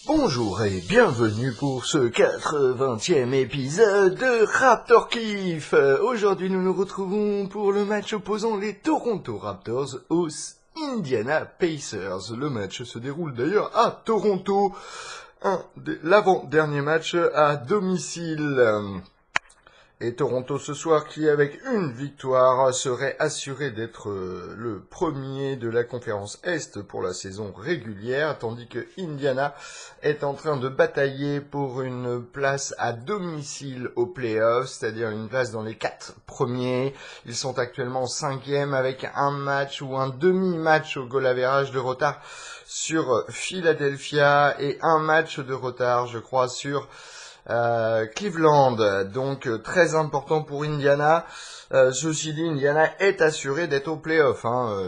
Bonjour et bienvenue pour ce 80e épisode de Raptor Kiff. Aujourd'hui nous nous retrouvons pour le match opposant les Toronto Raptors aux Indiana Pacers. Le match se déroule d'ailleurs à Toronto, l'avant-dernier match à domicile. Et Toronto ce soir qui, avec une victoire, serait assuré d'être le premier de la conférence Est pour la saison régulière, tandis que Indiana est en train de batailler pour une place à domicile aux playoffs, c'est-à-dire une place dans les 4 premiers. Ils sont actuellement 5e avec un match ou un demi-match au goal average de retard sur Philadelphia et un match de retard, je crois, sur Cleveland, donc très important pour Indiana. Ceci dit, Indiana est assuré d'être au play-off.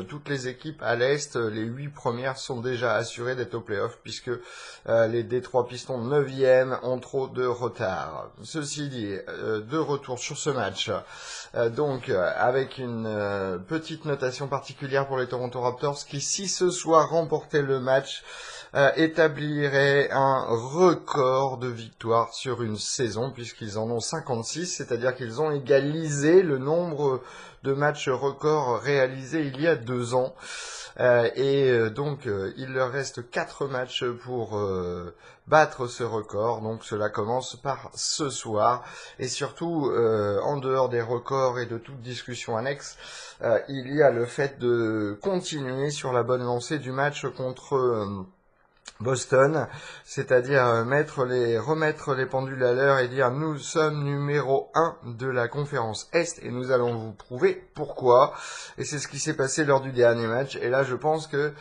Toutes les équipes à l'Est, les 8 premières sont déjà assurées d'être au play-off puisque les Détroit Pistons 9e ont trop de retard. Ceci dit, de retour sur ce match, avec une petite notation particulière pour les Toronto Raptors qui, si ce soir remportaient le match, établirait un record de victoires sur une saison puisqu'ils en ont 56, c'est-à-dire qu'ils ont égalisé le nombre de matchs records réalisés il y a 2 ans. Il leur reste 4 matchs pour battre ce record. Donc cela commence par ce soir. Et surtout, en dehors des records et de toute discussion annexe, il y a le fait de continuer sur la bonne lancée du match contre Boston, c'est-à-dire remettre les pendules à l'heure et dire nous sommes numéro 1 de la conférence Est et nous allons vous prouver pourquoi. Et c'est ce qui s'est passé lors du dernier match. Et là, je pense que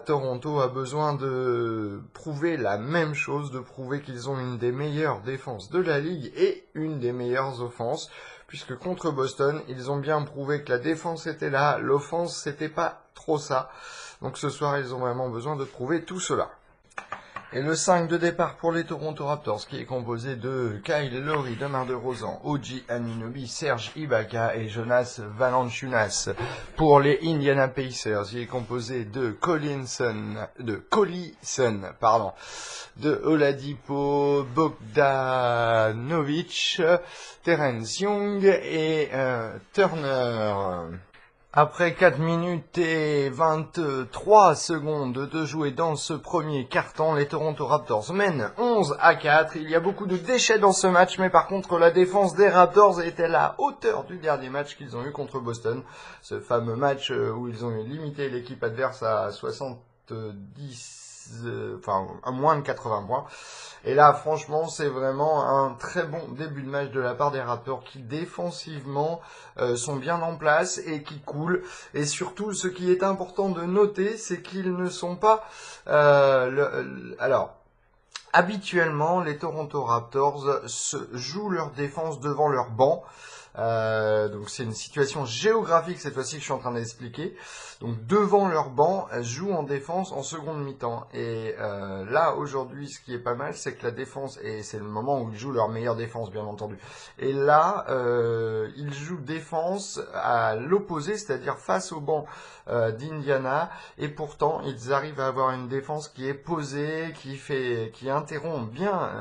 Toronto a besoin de prouver la même chose, de prouver qu'ils ont une des meilleures défenses de la ligue et une des meilleures offenses. Puisque contre Boston, ils ont bien prouvé que la défense était là, l'offense c'était pas trop ça. Donc ce soir, ils ont vraiment besoin de prouver tout cela. Et le 5 de départ pour les Toronto Raptors, qui est composé de Kyle Lowry, DeMar DeRozan, OG Anunoby, Serge Ibaka et Jonas Valanciunas. Pour les Indiana Pacers, il est composé de Collison, de Oladipo, Bogdanovic, Terence Young et Turner. Après 4 minutes et 23 secondes de jouer dans ce premier quart-temps, les Toronto Raptors mènent 11-4. Il y a beaucoup de déchets dans ce match, mais par contre la défense des Raptors était à la hauteur du dernier match qu'ils ont eu contre Boston. Ce fameux match où ils ont limité l'équipe adverse à 70, à moins de 80 points. Et là, franchement, c'est vraiment un très bon début de match de la part des Raptors qui, défensivement, sont bien en place et qui coulent. Et surtout, ce qui est important de noter, c'est qu'ils ne sont pas... habituellement, les Toronto Raptors jouent leur défense devant leur banc. Donc c'est une situation géographique cette fois-ci que je suis en train d'expliquer. Donc devant leur banc, elles jouent en défense en seconde mi-temps. Et là aujourd'hui, ce qui est pas mal, c'est que la défense, et c'est le moment où ils jouent leur meilleure défense bien entendu. Et là, ils jouent défense à l'opposé, c'est-à-dire face au banc d'Indiana. Et pourtant, ils arrivent à avoir une défense qui est posée, qui interrompt bien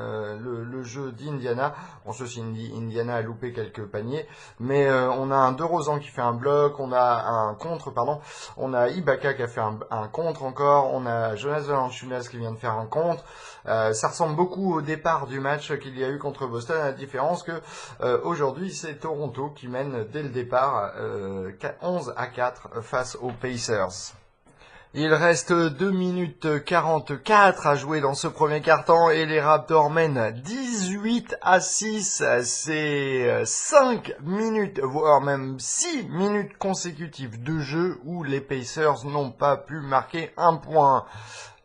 le jeu d'Indiana. Bon, ceci dit, Indiana a loupé quelques paniers. Mais on a un DeRozan qui fait un bloc, on a un contre, on a Ibaka qui a fait un contre encore, on a Jonas Valanciunas qui vient de faire un contre. Ça ressemble beaucoup au départ du match qu'il y a eu contre Boston, à la différence que aujourd'hui c'est Toronto qui mène dès le départ 11-4 face aux Pacers. Il reste 2 minutes 44 à jouer dans ce premier quart-temps et les Raptors mènent 18-6. C'est 5 minutes, voire même 6 minutes consécutives de jeu où les Pacers n'ont pas pu marquer un point,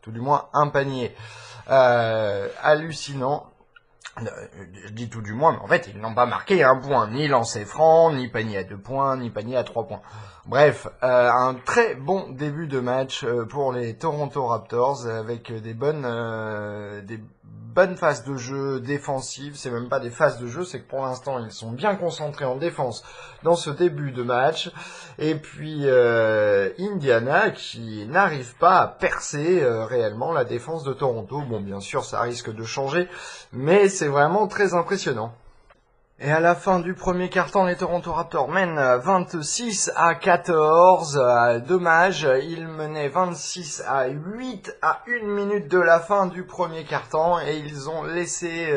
tout du moins un panier. Hallucinant. Je dis tout du moins, mais en fait, ils n'ont pas marqué un point, ni lancer franc, ni panier à 2 points, ni panier à 3 points. Bref, un très bon début de match pour les Toronto Raptors, avec des bonne phase de jeu défensive. C'est même pas des phases de jeu, c'est que pour l'instant ils sont bien concentrés en défense dans ce début de match. Et puis Indiana qui n'arrive pas à percer réellement la défense de Toronto. Bon, bien sûr, ça risque de changer, mais c'est vraiment très impressionnant. Et à la fin du premier quart-temps, les Toronto Raptors mènent 26-14. Dommage, ils menaient 26-8 à 1 minute de la fin du premier quart-temps et ils ont laissé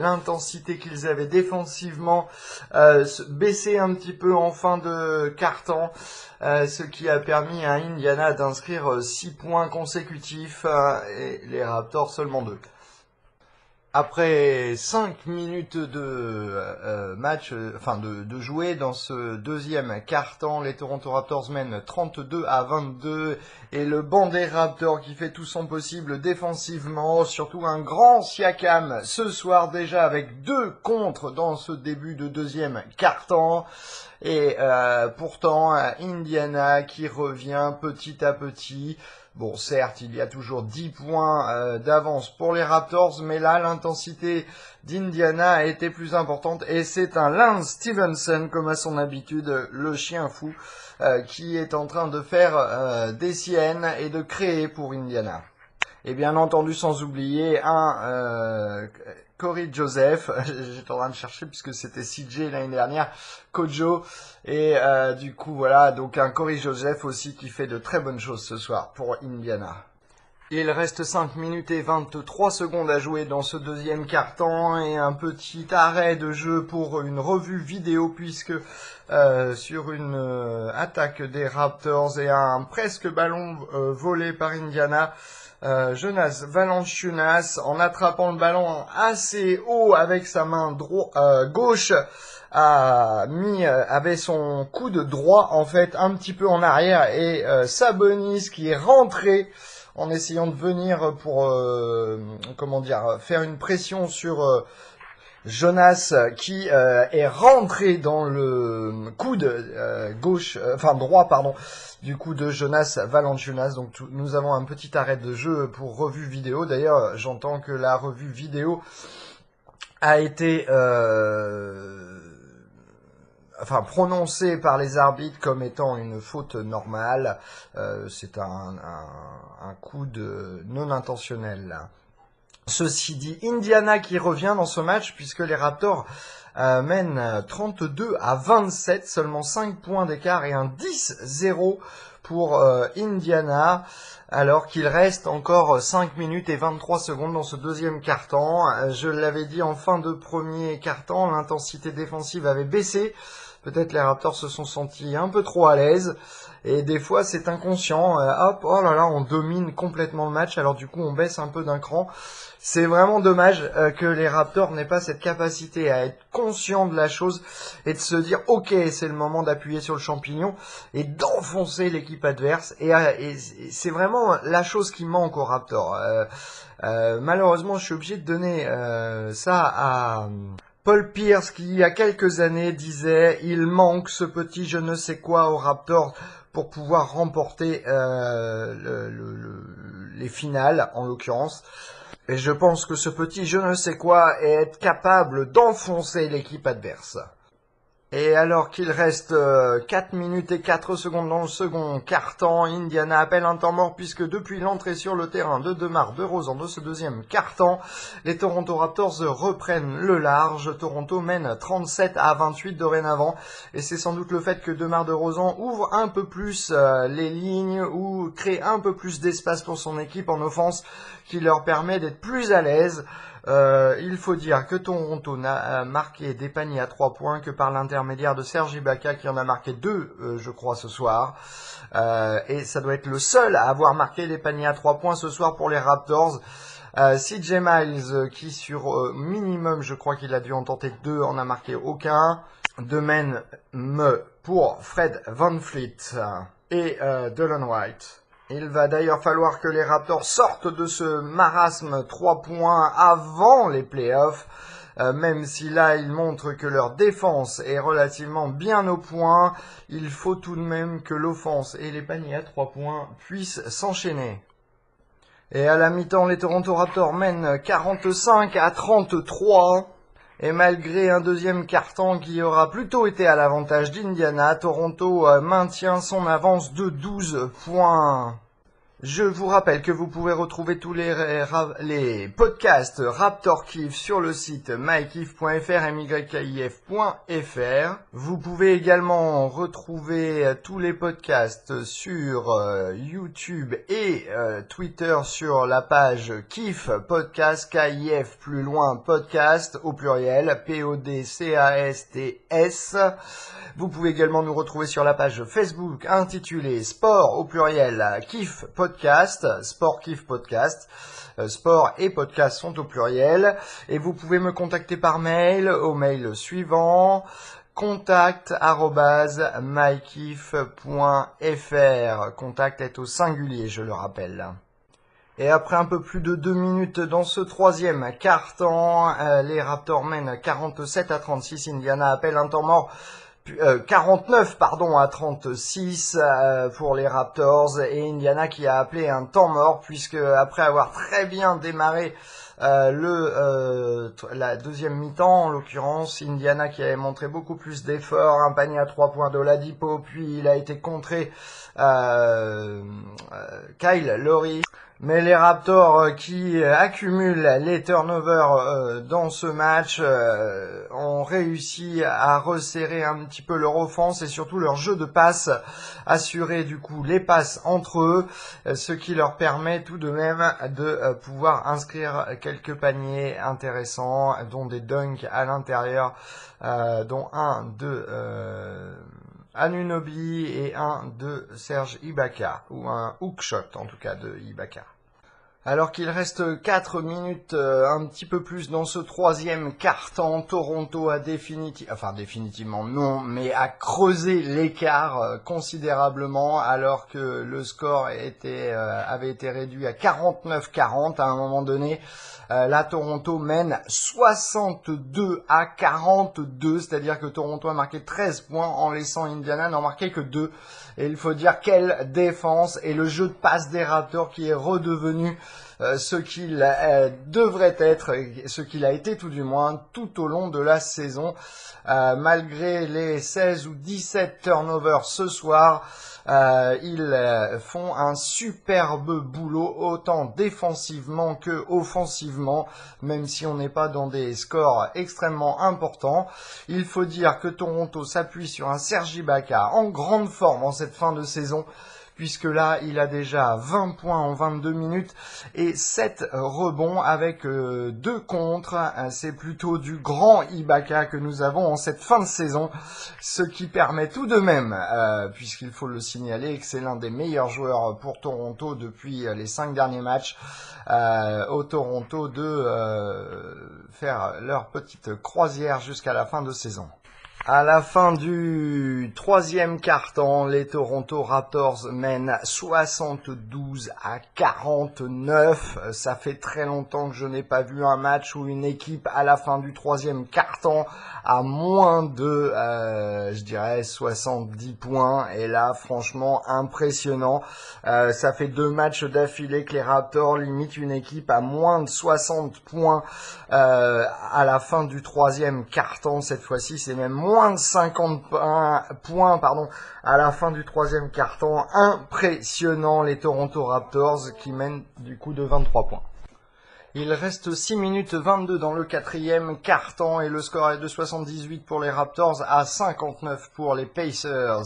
l'intensité qu'ils avaient défensivement baisser un petit peu en fin de quart-temps. Ce qui a permis à Indiana d'inscrire 6 points consécutifs et les Raptors seulement 2. Après 5 minutes de match, de jouer dans ce deuxième quart-temps, les Toronto Raptors mènent 32-22 et le banc des Raptors qui fait tout son possible défensivement, surtout un grand Siakam ce soir déjà avec 2 contres dans ce début de deuxième quart-temps. Et pourtant, Indiana qui revient petit à petit. Bon, certes, il y a toujours 10 points d'avance pour les Raptors, mais là, l'intensité d'Indiana a été plus importante. Et c'est un Lance Stevenson, comme à son habitude, le chien fou, qui est en train de faire des siennes et de créer pour Indiana. Et bien entendu, sans oublier un Corey Joseph, j'étais en train de chercher puisque c'était CJ l'année dernière, Kojo, et du coup voilà, donc un Corey Joseph aussi qui fait de très bonnes choses ce soir pour Indiana. Il reste 5 minutes et 23 secondes à jouer dans ce deuxième quart-temps et un petit arrêt de jeu pour une revue vidéo puisque sur une attaque des Raptors et un presque ballon volé par Indiana, Jonas Valanciunas, en attrapant le ballon assez haut avec sa main gauche, avait son coude droit en fait un petit peu en arrière et Sabonis qui est rentré en essayant de venir pour faire une pression sur Jonas qui est rentré dans le coude droit du coup de Jonas Valanciunas. Donc nous avons un petit arrêt de jeu pour revue vidéo. D'ailleurs, j'entends que la revue vidéo a été prononcée par les arbitres comme étant une faute normale. C'est un coup de non intentionnel là. Ceci dit, Indiana qui revient dans ce match puisque les Raptors mènent 32-27, seulement 5 points d'écart et un 10-0 pour Indiana, alors qu'il reste encore 5 minutes et 23 secondes dans ce deuxième quart-temps. Je l'avais dit en fin de premier quart-temps, l'intensité défensive avait baissé. Peut-être les Raptors se sont sentis un peu trop à l'aise. Et des fois, c'est inconscient. Oh là là, on domine complètement le match. Alors du coup, on baisse un peu d'un cran. C'est vraiment dommage que les Raptors n'aient pas cette capacité à être conscients de la chose et de se dire « Ok, c'est le moment d'appuyer sur le champignon et d'enfoncer l'équipe adverse. » Et c'est vraiment la chose qui manque aux Raptors. Malheureusement, je suis obligé de donner ça à Paul Pierce qui, il y a quelques années, disait « Il manque ce petit je ne sais quoi aux Raptors pour pouvoir remporter les finales, en l'occurrence. » Et je pense que ce petit je ne sais quoi est être capable d'enfoncer l'équipe adverse. Et alors qu'il reste 4 minutes et 4 secondes dans le second quart-temps, Indiana appelle un temps mort puisque depuis l'entrée sur le terrain de DeMar DeRozan de ce deuxième quart-temps, les Toronto Raptors reprennent le large. Toronto mène 37-28 dorénavant et c'est sans doute le fait que DeMar DeRozan ouvre un peu plus les lignes ou crée un peu plus d'espace pour son équipe en offense qui leur permet d'être plus à l'aise. Il faut dire que Toronto n'a marqué des paniers à 3 points que par l'intermédiaire de Serge Ibaka qui en a marqué 2, je crois, ce soir. Et ça doit être le seul à avoir marqué des paniers à 3 points ce soir pour les Raptors. CJ Miles qui sur minimum, je crois qu'il a dû en tenter 2, en a marqué aucun. De même pour Fred VanVleet et Delon Wright. Il va d'ailleurs falloir que les Raptors sortent de ce marasme 3 points avant les playoffs, même si là ils montrent que leur défense est relativement bien au point, il faut tout de même que l'offense et les paniers à 3 points puissent s'enchaîner. Et à la mi-temps, les Toronto Raptors mènent 45-33. Et malgré un deuxième quart-temps qui aura plutôt été à l'avantage d'Indiana, Toronto maintient son avance de 12 points. Je vous rappelle que vous pouvez retrouver tous les podcasts Raptor Kiff sur le site mykiff.fr, mykif.fr. Vous pouvez également retrouver tous les podcasts sur YouTube et Twitter sur la page Kiff Podcast, KIF plus loin podcast au pluriel, PODCASTS. Vous pouvez également nous retrouver sur la page Facebook intitulée Sport au pluriel Kiff Podcast, Sport Kiff Podcast. Sport et podcast sont au pluriel. Et vous pouvez me contacter par mail au mail suivant contact@mykiff.fr. Contact est au singulier, je le rappelle. Et après un peu plus de 2 minutes dans ce troisième quart-temps, les Raptors mènent 47-36. Indiana appelle un temps mort. 49 à 36 pour les Raptors, et Indiana qui a appelé un temps mort puisque après avoir très bien démarré la deuxième mi-temps, en l'occurrence Indiana qui avait montré beaucoup plus d'efforts, un panier à 3 points d'Oladipo, puis il a été contré Kyle Lowry. Mais les Raptors qui accumulent les turnovers dans ce match ont réussi à resserrer un petit peu leur offense et surtout leur jeu de passe, assurer du coup les passes entre eux, ce qui leur permet tout de même de pouvoir inscrire quelques paniers intéressants, dont des dunks à l'intérieur, dont un de Anunoby et un de Serge Ibaka, ou un hookshot en tout cas de Ibaka. Alors qu'il reste 4 minutes, un petit peu plus dans ce troisième quart-temps, Toronto a définitivement non, mais a creusé l'écart considérablement, alors que le score avait été réduit à 49-40 à un moment donné. Là, Toronto mène 62-42, c'est-à-dire que Toronto a marqué 13 points en laissant Indiana n'en marquer que 2. Et il faut dire quelle défense, et le jeu de passe des Raptors qui est redevenu ce qu'il devrait être, ce qu'il a été tout du moins tout au long de la saison. Malgré les 16 ou 17 turnovers ce soir, ils font un superbe boulot, autant défensivement que offensivement, même si on n'est pas dans des scores extrêmement importants. Il faut dire que Toronto s'appuie sur un Serge Ibaka en grande forme en cette fin de saison, puisque là, il a déjà 20 points en 22 minutes et 7 rebonds avec 2 contres. C'est plutôt du grand Ibaka que nous avons en cette fin de saison, ce qui permet tout de même, puisqu'il faut le signaler, que c'est l'un des meilleurs joueurs pour Toronto depuis les 5 derniers matchs, au Toronto de faire leur petite croisière jusqu'à la fin de saison. À la fin du troisième quart-temps, les Toronto Raptors mènent 72-49. Ça fait très longtemps que je n'ai pas vu un match où une équipe, à la fin du troisième quart-temps, a moins de, 70 points. Et là, franchement, impressionnant. Ça fait 2 matchs d'affilée que les Raptors limitent une équipe à moins de 60 points à la fin du troisième quart-temps. Cette fois-ci, c'est même moins de 50 points à la fin du troisième quart-temps. Impressionnant, les Toronto Raptors qui mènent du coup de 23 points. Il reste 6 minutes 22 dans le quatrième quart-temps et le score est de 78 pour les Raptors à 59 pour les Pacers.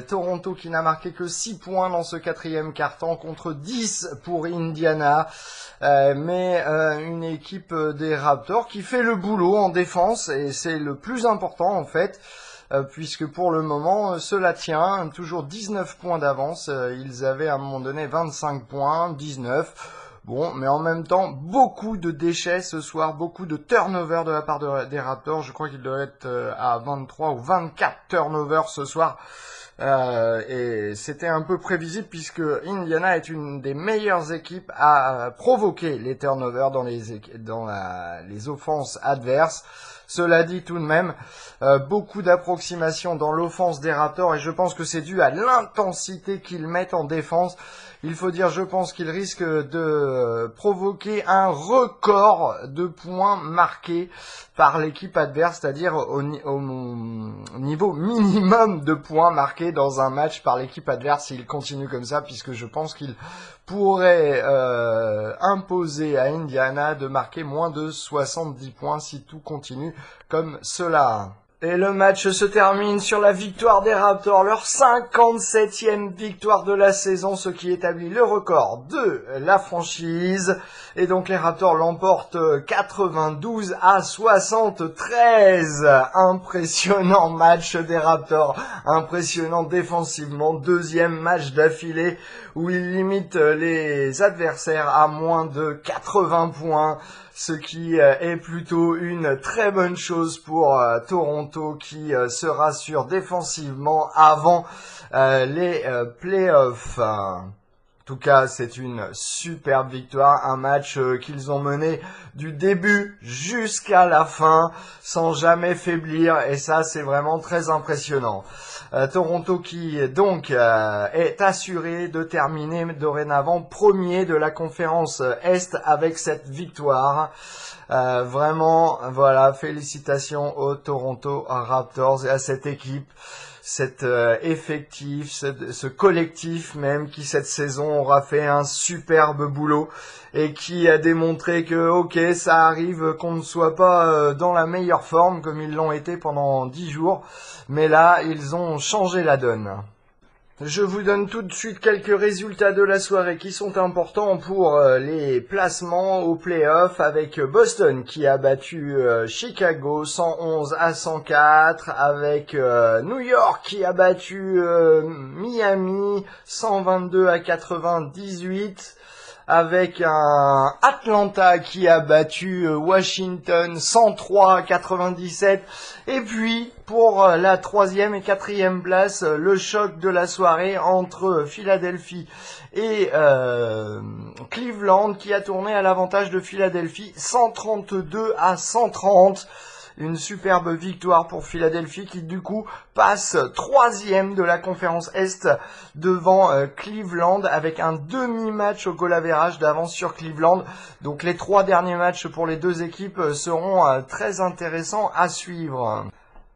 Toronto qui n'a marqué que 6 points dans ce quatrième quart-temps contre 10 pour Indiana. Mais une équipe des Raptors qui fait le boulot en défense, et c'est le plus important en fait, puisque pour le moment cela tient, toujours 19 points d'avance. Ils avaient à un moment donné 25 points, 19. Bon, mais en même temps, beaucoup de déchets ce soir, beaucoup de turnovers de la part des Raptors. Je crois qu'il doit être à 23 ou 24 turnovers ce soir. Et c'était un peu prévisible puisque Indiana est une des meilleures équipes à provoquer les turnovers dans les offenses adverses. Cela dit, tout de même, beaucoup d'approximations dans l'offense des Raptors, et je pense que c'est dû à l'intensité qu'ils mettent en défense. Il faut dire, je pense qu'il risque de provoquer un record de points marqués par l'équipe adverse, c'est-à-dire au niveau minimum de points marqués dans un match par l'équipe adverse s'il continue comme ça, puisque je pense qu'il pourrait imposer à Indiana de marquer moins de 70 points si tout continue comme cela. Et le match se termine sur la victoire des Raptors, leur 57e victoire de la saison, ce qui établit le record de la franchise. Et donc les Raptors l'emportent 92-73. Impressionnant match des Raptors, impressionnant défensivement. Deuxième match d'affilée où ils limitent les adversaires à moins de 80 points. Ce qui est plutôt une très bonne chose pour Toronto qui se rassure défensivement avant les playoffs. En tout cas, c'est une superbe victoire, un match qu'ils ont mené du début jusqu'à la fin sans jamais faiblir et ça c'est vraiment très impressionnant. Toronto qui donc est assuré de terminer dorénavant premier de la conférence Est avec cette victoire. Vraiment, voilà, félicitations aux Toronto Raptors et à cette équipe, cet effectif, ce collectif même qui cette saison aura fait un superbe boulot et qui a démontré que ok, ça arrive qu'on ne soit pas dans la meilleure forme comme ils l'ont été pendant 10 jours, mais là ils ont changé la donne. Je vous donne tout de suite quelques résultats de la soirée qui sont importants pour les placements aux playoffs avec Boston qui a battu Chicago 111-104, avec New York qui a battu Miami 122-98, avec un Atlanta qui a battu Washington 103-97. Et puis, pour la 3e et 4e place, le choc de la soirée entre Philadelphie et Cleveland qui a tourné à l'avantage de Philadelphie 132-130. Une superbe victoire pour Philadelphie qui du coup passe 3e de la conférence Est devant Cleveland avec un demi-match au goal average d'avance sur Cleveland. Donc les 3 derniers matchs pour les deux équipes seront très intéressants à suivre.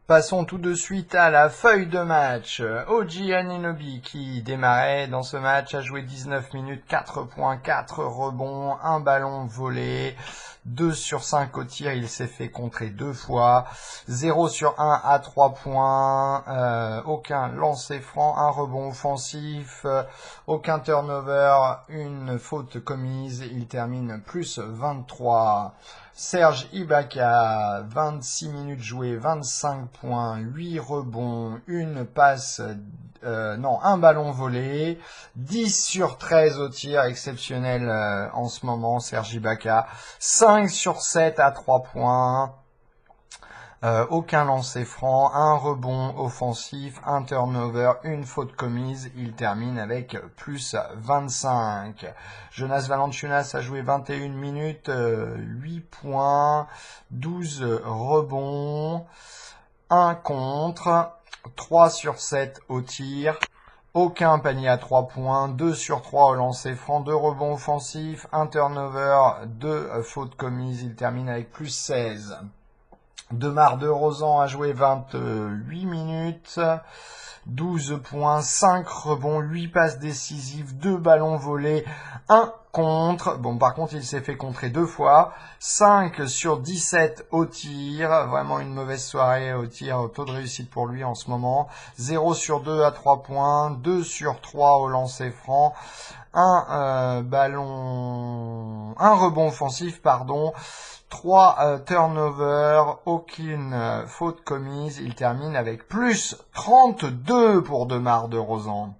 Passons tout de suite à la feuille de match. OG Anunoby qui démarrait dans ce match a joué 19 minutes, 4 points, 4 rebonds, un ballon volé, 2 sur 5 au tir, il s'est fait contrer 2 fois, 0 sur 1 à 3 points, aucun lancer franc, un rebond offensif, aucun turnover, une faute commise, il termine plus 23. Serge Ibaka, 26 minutes jouées, 25 points, 8 rebonds, une passe, un ballon volé, 10 sur 13 au tir, exceptionnel en ce moment, Serge Ibaka, 5 sur 7 à 3 points, aucun lancer franc, un rebond offensif, un turnover, une faute commise. Il termine avec plus 25. Jonas Valanciunas a joué 21 minutes, 8 points, 12 rebonds, 1 contre, 3 sur 7 au tir. Aucun panier à 3 points, 2 sur 3 au lancer franc, 2 rebonds offensifs, un turnover, 2 fautes commises. Il termine avec plus 16. DeMar DeRozan a joué 28 minutes, 12 points, 5 rebonds, 8 passes décisives, 2 ballons volés, 1 contre. Bon, par contre, il s'est fait contrer 2 fois. 5 sur 17 au tir. Vraiment une mauvaise soirée au tir, au taux de réussite pour lui en ce moment. 0 sur 2 à 3 points, 2 sur 3 au lancer franc. Un rebond offensif, 3 turnovers, aucune faute commise. Il termine avec plus 32 pour DeMar DeRozan.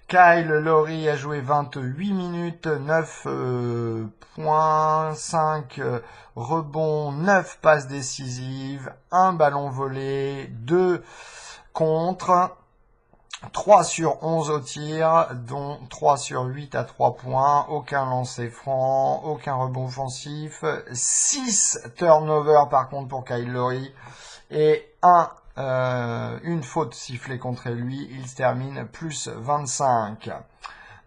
Kyle Lowry a joué 28 minutes, 9 points, 5 rebonds, 9 passes décisives, 1 ballon volé, 2 contre. 3 sur 11 au tir, dont 3 sur 8 à 3 points, aucun lancer franc, aucun rebond offensif, 6 turnovers par contre pour Kyle Lowry, et une faute sifflée contre lui, il termine plus 25.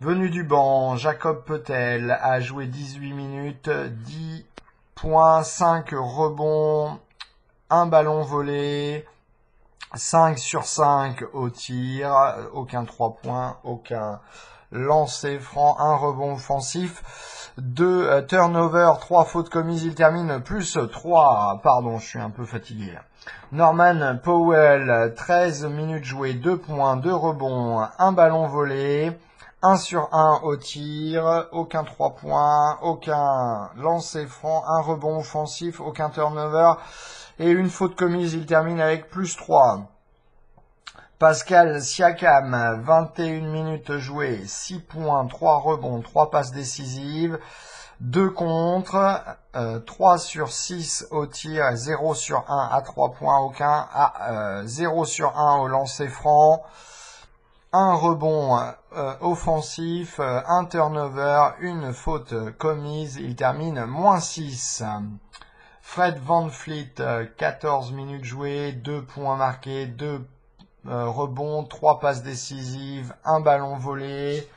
Venu du banc, Jacob Poeltl a joué 18 minutes, 10 points, 5 rebonds, 1 ballon volé, 5 sur 5 au tir, aucun 3 points, aucun lancer franc, 1 rebond offensif, 2 turnovers, 3 fautes commises, il termine plus 3, pardon, je suis un peu fatigué là. Norman Powell, 13 minutes jouées, 2 points, 2 rebonds, 1 ballon volé, 1 sur 1 au tir, aucun 3 points, aucun lancer franc, 1 rebond offensif, aucun turnover et une faute commise, il termine avec plus 3. Pascal Siakam, 21 minutes jouées, 6 points, 3 rebonds, 3 passes décisives, 2 contre, 3 sur 6 au tir, 0 sur 1 à 3 points, 0 sur 1 au lancer franc, 1 rebond offensif, 1 turnover, une faute commise, il termine moins 6. Fred VanVleet, 14 minutes jouées, 2 points marqués, 2 rebonds, 3 passes décisives, 1 ballon volé,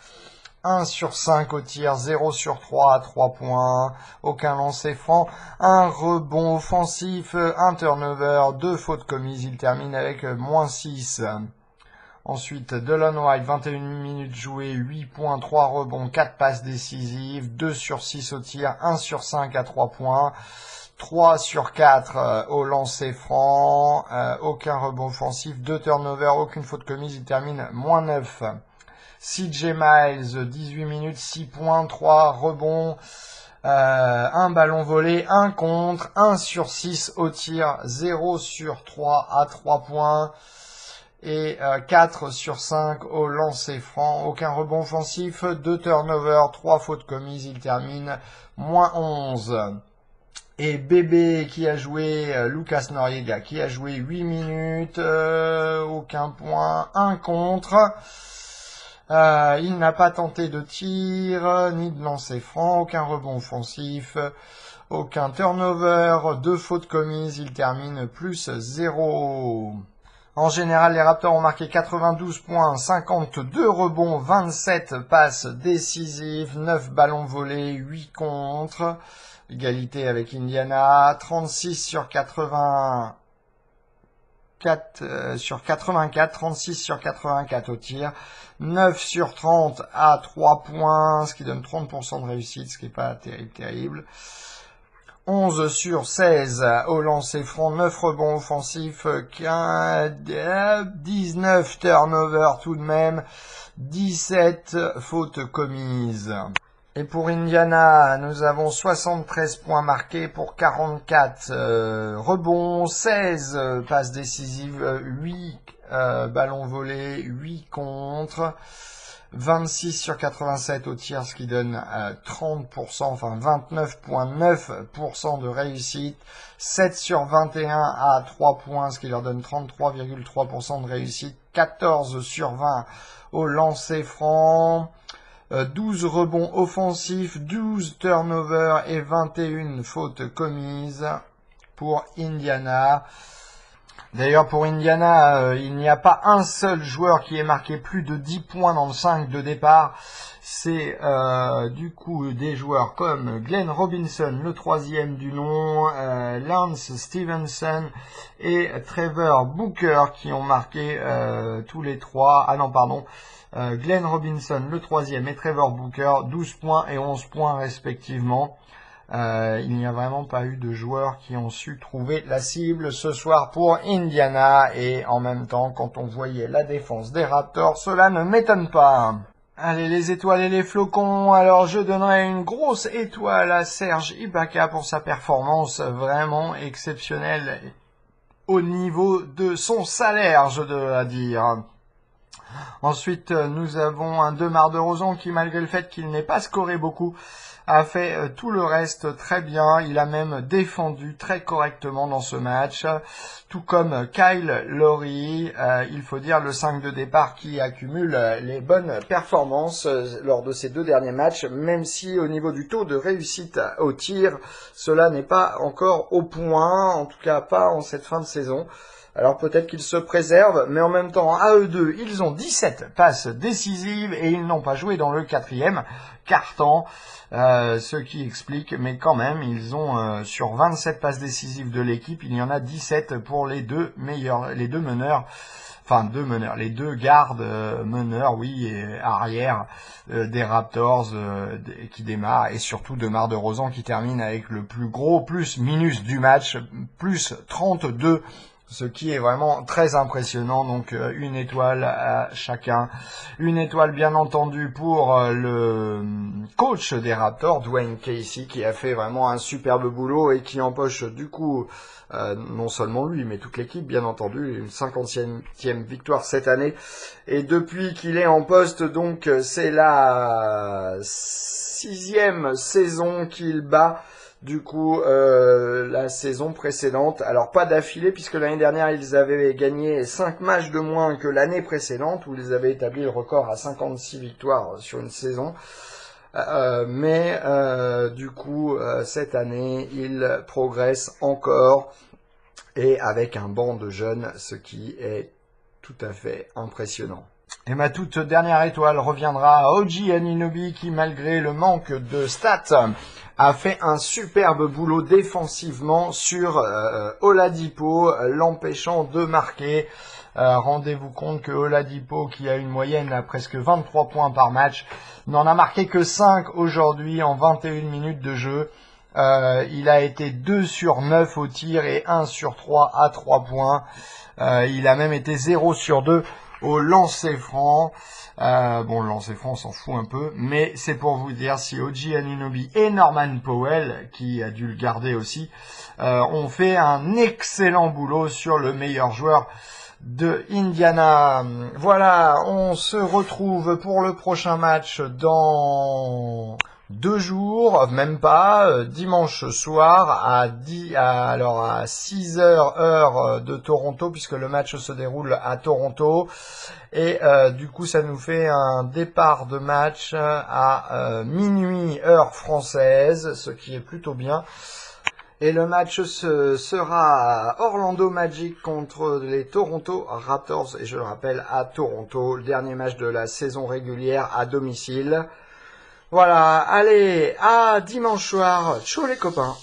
1 sur 5 au tir, 0 sur 3 à 3 points, aucun lancer franc, 1 rebond offensif, 1 turnover, 2 fautes commises, il termine avec moins 6. Ensuite, Delon Wright, 21 minutes jouées, 8 points, 3 rebonds, 4 passes décisives, 2 sur 6 au tir, 1 sur 5 à 3 points, 3 sur 4 au lancer franc, aucun rebond offensif, 2 turnovers, aucune faute commise, il termine moins 9. CJ Miles, 18 minutes, 6 points, 3 rebonds, 1 ballon volé, 1 contre, 1 sur 6 au tir, 0 sur 3 à 3 points, et 4 sur 5 au lancer franc, aucun rebond offensif, 2 turnovers, 3 fautes commises, il termine moins 11. Et Bébé qui a joué, Lucas Noriega qui a joué 8 minutes, aucun point, 1 contre. Il n'a pas tenté de tir, ni de lancer franc, aucun rebond offensif, aucun turnover, 2 fautes commises, il termine plus 0. En général, les Raptors ont marqué 92 points, 52 rebonds, 27 passes décisives, 9 ballons volés, 8 contre. Égalité avec Indiana, 36 sur 84, 36 sur 84 au tir, 9 sur 30 à 3 points, ce qui donne 30% de réussite, ce qui n'est pas terrible. 11 sur 16 au lancer franc, 9 rebonds offensifs, 19 turnovers tout de même, 17 fautes commises. Et pour Indiana, nous avons 73 points marqués pour 44 rebonds, 16 passes décisives, 8 ballons volés, 8 contre, 26 sur 87 au tir, ce qui donne 30%, enfin 29,9% de réussite, 7 sur 21 à 3 points, ce qui leur donne 33,3% de réussite, 14 sur 20 au lancer franc, 12 rebonds offensifs, 12 turnovers et 21 fautes commises pour Indiana. D'ailleurs, pour Indiana, il n'y a pas un seul joueur qui ait marqué plus de 10 points dans le 5 de départ. C'est du coup des joueurs comme Glenn Robinson, le troisième du nom, Lance Stevenson et Trevor Booker qui ont marqué tous les trois. Ah non, pardon. Glenn Robinson, le troisième, et Trevor Booker, 12 points et 11 points respectivement. Il n'y a vraiment pas eu de joueurs qui ont su trouver la cible ce soir pour Indiana. Et en même temps, quand on voyait la défense des Raptors, cela ne m'étonne pas. Allez, les étoiles et les flocons. Alors, je donnerai une grosse étoile à Serge Ibaka pour sa performance vraiment exceptionnelle au niveau de son salaire, je dois dire. Ensuite, nous avons un Demar DeRozan qui, malgré le fait qu'il n'ait pas scoré beaucoup, a fait tout le reste très bien. Il a même défendu très correctement dans ce match, tout comme Kyle Lowry. Il faut dire le 5 de départ qui accumule les bonnes performances lors de ces deux derniers matchs, même si au niveau du taux de réussite au tir, cela n'est pas encore au point, en tout cas pas en cette fin de saison. Alors peut-être qu'ils se préservent, mais en même temps, à eux deux, ils ont 17 passes décisives et ils n'ont pas joué dans le 4e quart-temps, ce qui explique, mais quand même, ils ont sur 27 passes décisives de l'équipe, il y en a 17 pour les deux meneurs. Enfin, les deux gardes meneurs, oui, et arrière des Raptors qui démarrent, et surtout DeMar DeRozan qui termine avec le plus gros plus-minus du match, plus 32, ce qui est vraiment très impressionnant. Donc une étoile à chacun. Une étoile bien entendu pour le coach des Raptors, Dwayne Casey, qui a fait vraiment un superbe boulot et qui empoche du coup non seulement lui, mais toute l'équipe, bien entendu, une 50e victoire cette année. Et depuis qu'il est en poste, donc, c'est la 6e saison qu'il bat, du coup, la saison précédente. Alors, pas d'affilée, puisque l'année dernière, ils avaient gagné 5 matchs de moins que l'année précédente, où ils avaient établi le record à 56 victoires sur une saison. Mais du coup, cette année, il progresse encore et avec un banc de jeunes, ce qui est tout à fait impressionnant. Et ma toute dernière étoile reviendra à OG Anunoby qui, malgré le manque de stats, a fait un superbe boulot défensivement sur Oladipo, l'empêchant de marquer. Rendez-vous compte que Oladipo, qui a une moyenne à presque 23 points par match, n'en a marqué que 5 aujourd'hui en 21 minutes de jeu. Il a été 2 sur 9 au tir et 1 sur 3 à 3 points. Il a même été 0 sur 2 au lancer franc. Bon, le lancer franc, on s'en fout un peu, mais c'est pour vous dire si OG Anunoby et Norman Powell, qui a dû le garder aussi, ont fait un excellent boulot sur le meilleur joueur de Indiana. Voilà, on se retrouve pour le prochain match dans 2 jours, même pas, dimanche soir à 6h heure de Toronto, puisque le match se déroule à Toronto. Et du coup, ça nous fait un départ de match à minuit heure française, ce qui est plutôt bien. Et le match sera à Orlando Magic contre les Toronto Raptors. Et je le rappelle, à Toronto, le dernier match de la saison régulière à domicile. Voilà, allez, à dimanche soir. Ciao les copains.